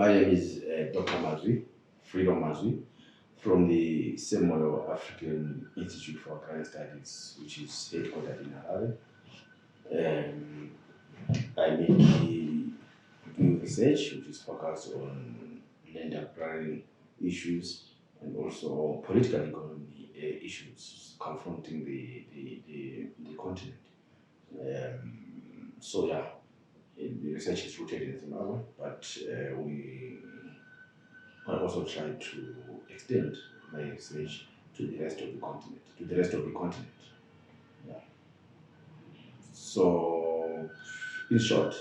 My name is Dr. Mazwi, Freedom Mazwi, from the SMAIAS African Institute for Agrarian Studies, which is headquartered in Harare. I mainly do research which is focused on land agrarian issues and also political economy issues confronting the continent. So yeah, the research is rooted in Zimbabwe, but we also try to extend my research to the rest of the continent. Yeah. So, in short,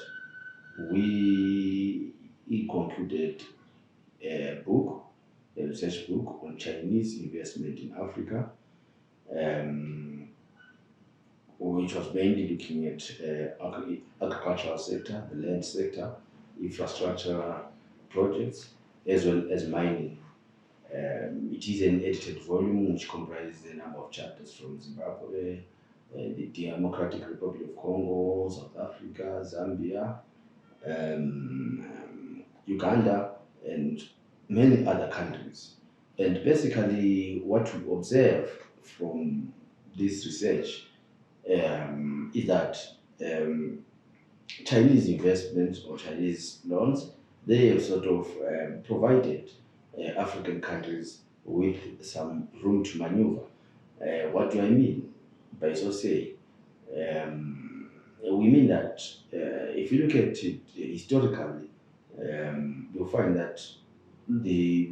we concluded a research book on Chinese investment in Africa, which was mainly looking at agricultural sector, the land sector, infrastructure projects, as well as mining. It is an edited volume which comprises a number of chapters from Zimbabwe, the Democratic Republic of Congo, South Africa, Zambia, Uganda, and many other countries. And basically, what we observe from this research is that Chinese investments or Chinese loans, they have sort of provided African countries with some room to maneuver. What do I mean by so saying? We mean that if you look at it historically, you'll find that the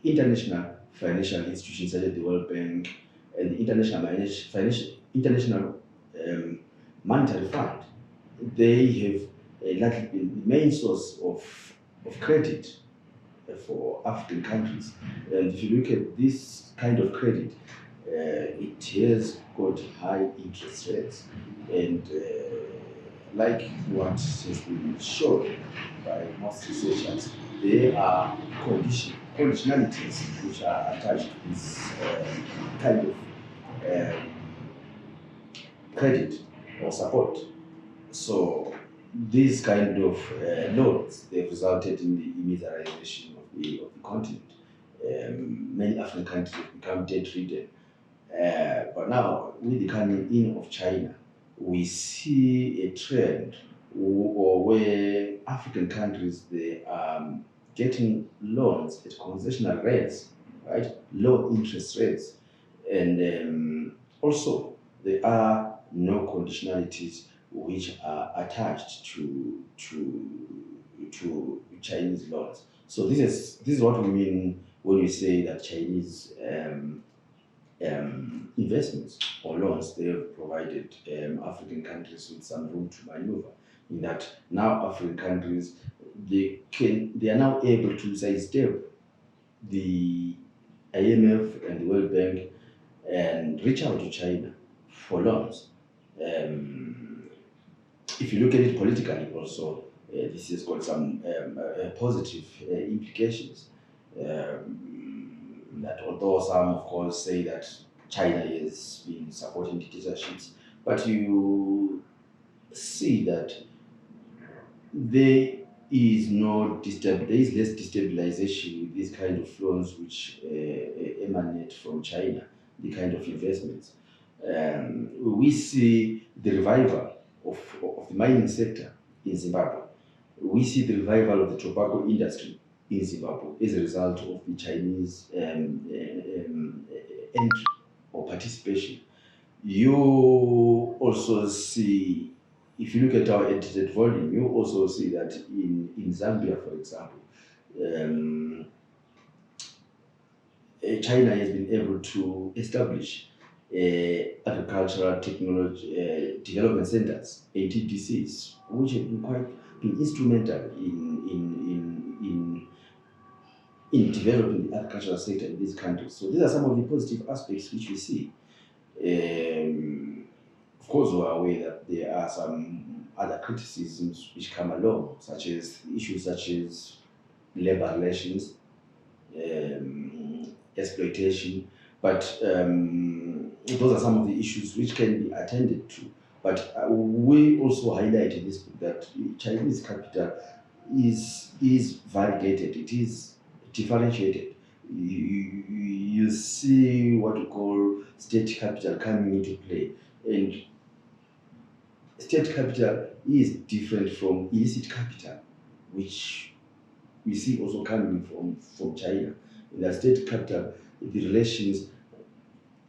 international financial institutions such as the World Bank and the International Monetary Fund, they have likely been the main source of credit for African countries. And if you look at this kind of credit, it has got high interest rates, and like what has been shown by most researchers, there are conditionalities which are attached to this kind of credit or support. So these kind of loans, they've resulted in the militarization of the continent. Many African countries have become debt-ridden. But now, with the coming in of China, we see a trend where African countries, they are getting loans at concessional rates, right? Low interest rates. And also, there are no conditionalities which are attached to Chinese loans. So this is what we mean when we say that Chinese investments or loans, they have provided African countries with some room to maneuver. In that now African countries, they are now able to sidestep the IMF and the World Bank and reach out to China for loans. If you look at it politically also, this has got some positive implications. That although some, of course, say that China has been supporting dictatorships, but you see that there is less destabilization with these kind of loans which emanate from China, the kind of investments. We see the revival of the mining sector in Zimbabwe. We see the revival of the tobacco industry in Zimbabwe as a result of the Chinese entry or participation. You also see, if you look at our edited volume, you also see that in Zambia, for example, China has been able to establish agricultural technology development centers, ATDCs, which have been instrumental in developing the agricultural sector in these countries. So these are some of the positive aspects which we see. Of course, we are aware that there are some other criticisms which come along, such as issues such as labor relations, exploitation, but those are some of the issues which can be attended to. But we also highlight in this book that Chinese capital is validated. It is differentiated. You see what we call state capital coming into play, and state capital is different from illicit capital, which we see also coming from China. In the state capital, the relations,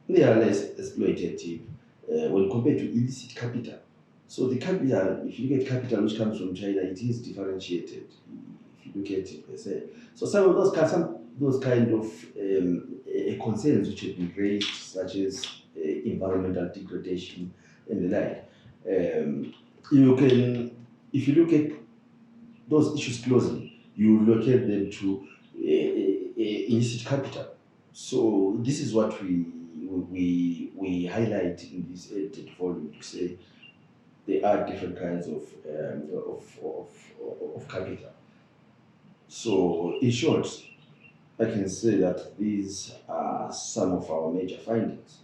they are less exploitative when compared to illicit capital. So the capital, if you look at capital which comes from China, it is differentiated. If you look at it per se, so some of those kind of concerns which have been raised, such as environmental degradation and the like, you can, if you look at those issues closely, you locate them to illicit capital. So this is what we highlight in this edited volume, to say there are different kinds of capital. So in short, I can say that these are some of our major findings.